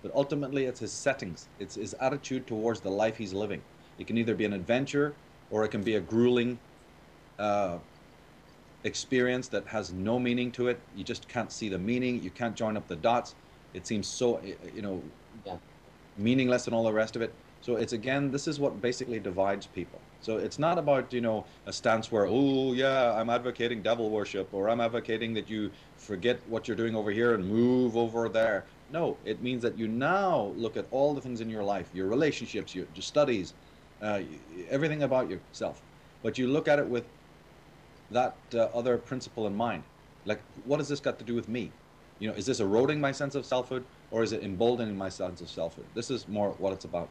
but ultimately it's his settings. It's his attitude towards the life he's living. It can either be an adventure or it can be a grueling uh, experience that has no meaning to it. You just can't see the meaning. You can't join up the dots. It seems so, Yeah. meaningless and all the rest of it. So it's again, this is what basically divides people. So it's not about, a stance where, oh yeah, I'm advocating devil worship, or I'm advocating that you forget what you're doing over here and move over there. No, it means that you now look at all the things in your life, your relationships, your studies, everything about yourself. But you look at it with that other principle in mind. Like, what has this got to do with me? Is this eroding my sense of selfhood, or is it emboldening my sense of selfhood? This is more what it's about.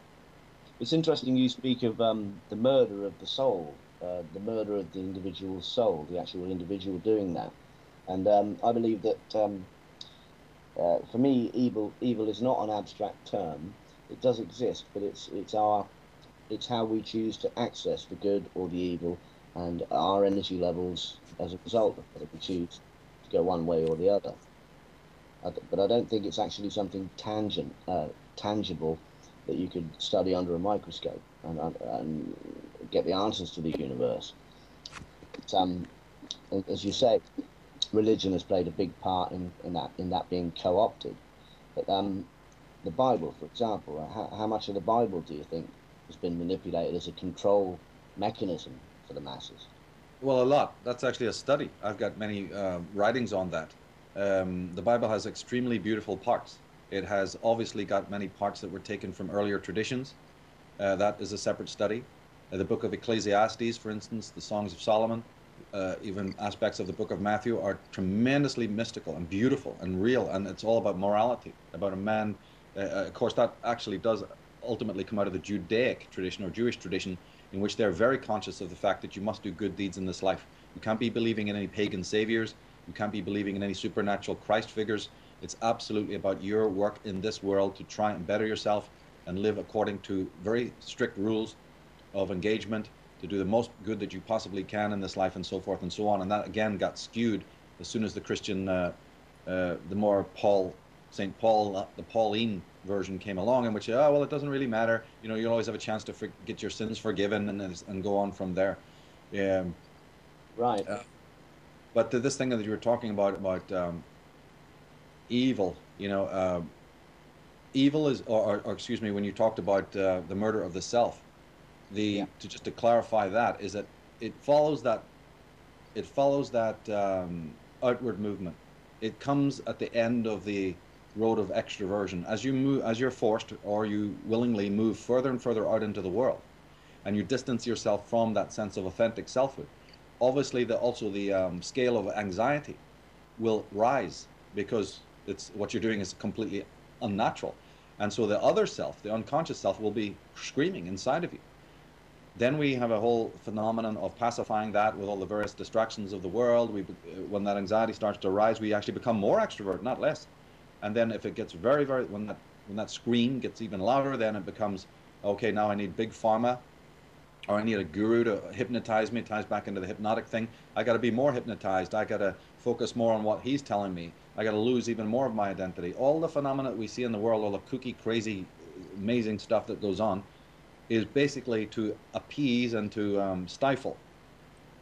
It's interesting you speak of the murder of the soul, the murder of the individual's soul, the actual individual doing that. And I believe that for me, evil is not an abstract term. It does exist, but it's how we choose to access the good or the evil, and our energy levels as a result of whether we choose to go one way or the other. But I don't think it's actually something tangible that you could study under a microscope and get the answers to the universe. But, as you say, religion has played a big part in that being co-opted. But the Bible, for example, how much of the Bible do you think has been manipulated as a control mechanism for the masses? Well, a lot. That's actually a study. I've got many writings on that. The Bible has extremely beautiful parts. It has obviously got many parts that were taken from earlier traditions. That is a separate study. The book of Ecclesiastes, for instance, the Songs of Solomon, even aspects of the book of Matthew are tremendously mystical and beautiful and real, and it's all about morality, about a man. Of course, that actually does ultimately come out of the Judaic tradition or Jewish tradition, in which they're very conscious of the fact that you must do good deeds in this life. You can't be believing in any pagan saviors. You can't be believing in any supernatural Christ figures. It's absolutely about your work in this world to try and better yourself and live according to very strict rules of engagement, to do the most good that you possibly can in this life, and so forth and so on. And that again got skewed as soon as the Christian, the more St. Paul, the Pauline version came along, in which, oh, well, it doesn't really matter. You'll always have a chance to get your sins forgiven and go on from there. Yeah. Right. Uh, but this thing that you were talking about evil, evil is, or excuse me, when you talked about the murder of the self, Yeah. to clarify that is that it follows that outward movement. It comes at the end of the road of extroversion as you move, as you're forced or you willingly move further and further out into the world, and you distance yourself from that sense of authentic selfhood. Obviously, the scale of anxiety will rise because it's what you're doing is completely unnatural, and so the other self, the unconscious self, will be screaming inside of you. Then we have a whole phenomenon of pacifying that with all the various distractions of the world. When that anxiety starts to rise, we actually become more extrovert, not less. And then if it gets very, very, when that scream gets even louder, then it becomes, okay, now I need big pharma, or I need a guru to hypnotize me. It ties back into the hypnotic thing. I got to be more hypnotized. I got to focus more on what he's telling me. I got to lose even more of my identity. All the phenomena that we see in the world, all the kooky, crazy, amazing stuff that goes on, is basically to appease and to stifle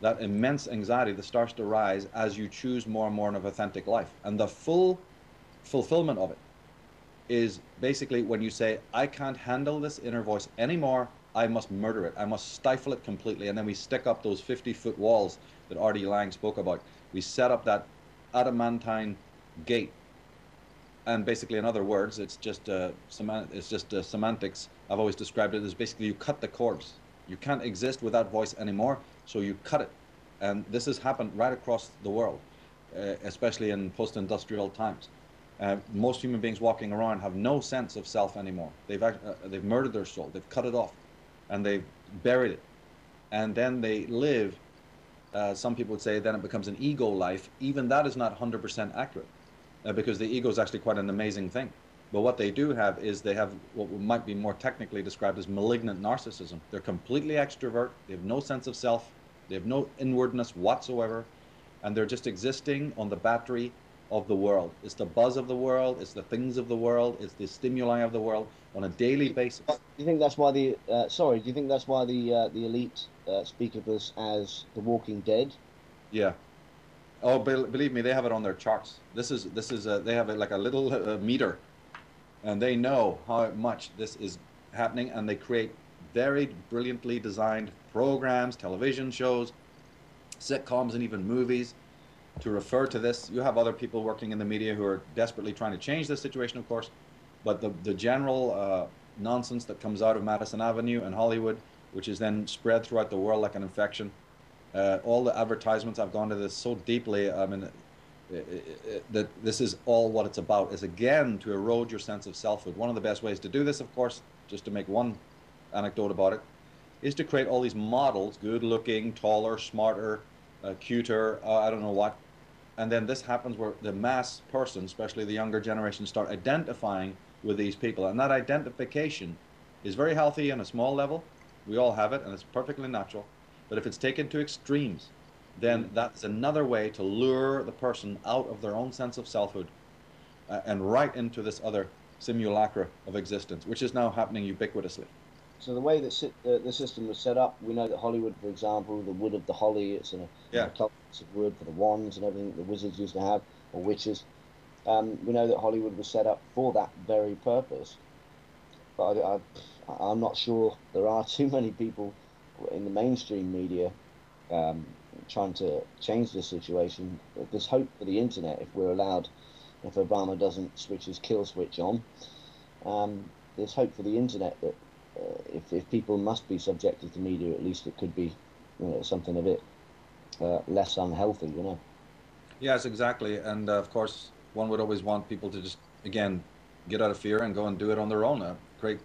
that immense anxiety that starts to rise as you choose more and more of authentic life. And the full fulfillment of it is basically when you say, I can't handle this inner voice anymore. I must murder it. I must stifle it completely. And then we stick up those 50-foot walls that R.D. Laing spoke about. We set up that adamantine gate, and basically, in other words, it's just semantics. I've always described it as basically you cut the cords. You can't exist without voice anymore, so you cut it. And this has happened right across the world, especially in post-industrial times. Most human beings walking around have no sense of self anymore. They've murdered their soul. They've cut it off, and they've buried it. And then they live. Some people would say then it becomes an ego life. Even that is not 100% accurate, because the ego is actually quite an amazing thing. But what they do have is they have what might be more technically described as malignant narcissism. They're completely extrovert. They have no sense of self. They have no inwardness whatsoever, and they're just existing on the battery of the world. It's the buzz of the world. It's the things of the world. It's the stimuli of the world on a daily basis. Do you think that's why the sorry? Do you think that's why the elite speak of us as the Walking Dead? Yeah. Oh, believe me, they have it on their charts. They have it like a little meter, and they know how much this is happening, and they create very brilliantly designed programs, television shows, sitcoms, and even movies to refer to this. You have other people working in the media who are desperately trying to change this situation, of course, but the general nonsense that comes out of Madison Avenue and Hollywood, which is then spread throughout the world like an infection. All the advertisements, I've gone to this so deeply. I mean, that this is all what it's about, is again to erode your sense of selfhood. One of the best ways to do this, of course, just to make one anecdote about it, is to create all these models, good looking, taller, smarter, cuter, I don't know what. And then this happens where the mass person, especially the younger generation, start identifying with these people. And that identification is very healthy on a small level. We all have it, and it's perfectly natural. But if it's taken to extremes, then that's another way to lure the person out of their own sense of selfhood and right into this other simulacra of existence, which is now happening ubiquitously. So the way that the system was set up, we know that Hollywood, for example, the wood of the holly, it's a cultivated wood for the wands and everything that the wizards used to have, or witches. We know that Hollywood was set up for that very purpose. But I'm not sure there are too many people in the mainstream media trying to change the situation. There's hope for the internet if we're allowed, if Obama doesn't switch his kill switch on. There's hope for the internet that if people must be subjected to media, at least it could be, something a bit less unhealthy, Yes, exactly. And of course, one would always want people to just, again, get out of fear and go and do it on their own. The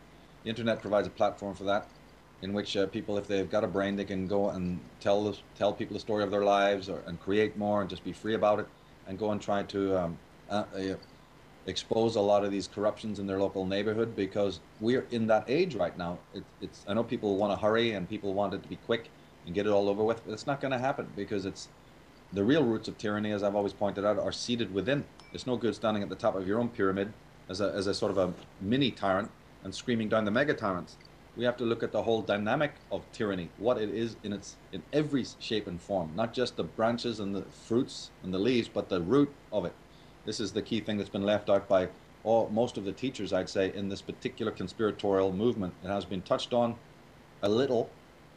internet provides a platform for that, in which people, if they've got a brain, they can go and tell people the story of their lives, and create more and just be free about it, and go and try to expose a lot of these corruptions in their local neighborhood, because we're in that age right now. I know people want to hurry and people want it to be quick and get it all over with, but it's not going to happen, because it's the real roots of tyranny, as I've always pointed out, are seated within. It's no good standing at the top of your own pyramid as a sort of a mini tyrant and screaming down the mega tyrants. We have to look at the whole dynamic of tyranny, what it is in every shape and form, not just the branches and the fruits and the leaves, but the root of it. This is the key thing that's been left out by most of the teachers, I'd say, in this particular conspiratorial movement. It has been touched on a little,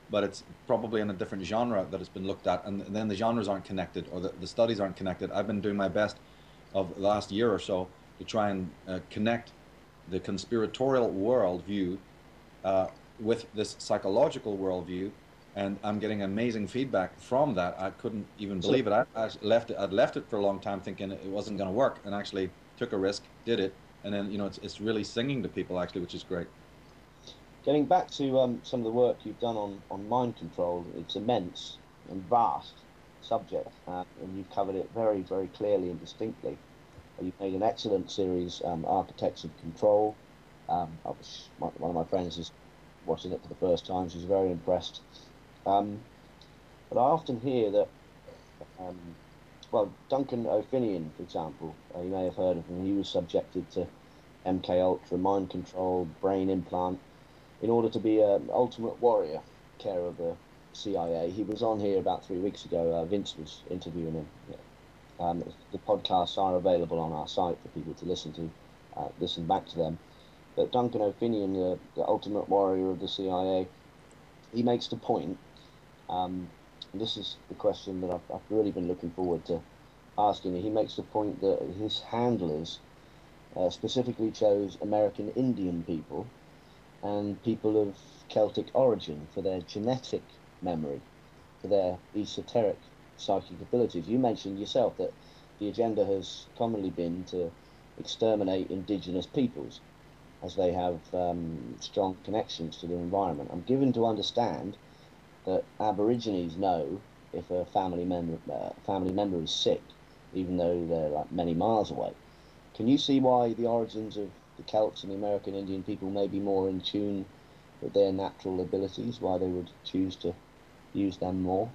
but it's probably in a different genre that it's been looked at, and then the genres aren't connected, or the studies aren't connected. I've been doing my best of the last year or so to try and connect the conspiratorial worldview with this psychological worldview, and I'm getting amazing feedback from that. I couldn't even believe it. I'd left it for a long time thinking it wasn't going to work, and actually took a risk, did it, and then it's really singing to people actually, which is great. Getting back to some of the work you've done on mind control, it's immense and vast subject, and you've covered it very, very clearly and distinctly. You've made an excellent series, Architects of Control. One of my friends is watching it for the first time. She's very impressed. But I often hear that, Duncan O'Finian, for example, you may have heard of him. He was subjected to MK Ultra, mind control, brain implant, in order to be an ultimate warrior, care of the CIA. He was on here about 3 weeks ago. Vince was interviewing him. The podcasts are available on our site for people to listen to, listen back to them. But Duncan O'Finian, the ultimate warrior of the CIA, he makes the point, and this is the question that I've really been looking forward to asking you. He makes the point that his handlers specifically chose American Indian people and people of Celtic origin for their genetic memory, for their esoteric psychic abilities. You mentioned yourself that the agenda has commonly been to exterminate indigenous peoples, as they have strong connections to the environment. I'm given to understand that Aborigines know if a family member is sick, even though they're like many miles away. Can you see why the origins of the Celts and the American Indian people may be more in tune with their natural abilities, why they would choose to use them more?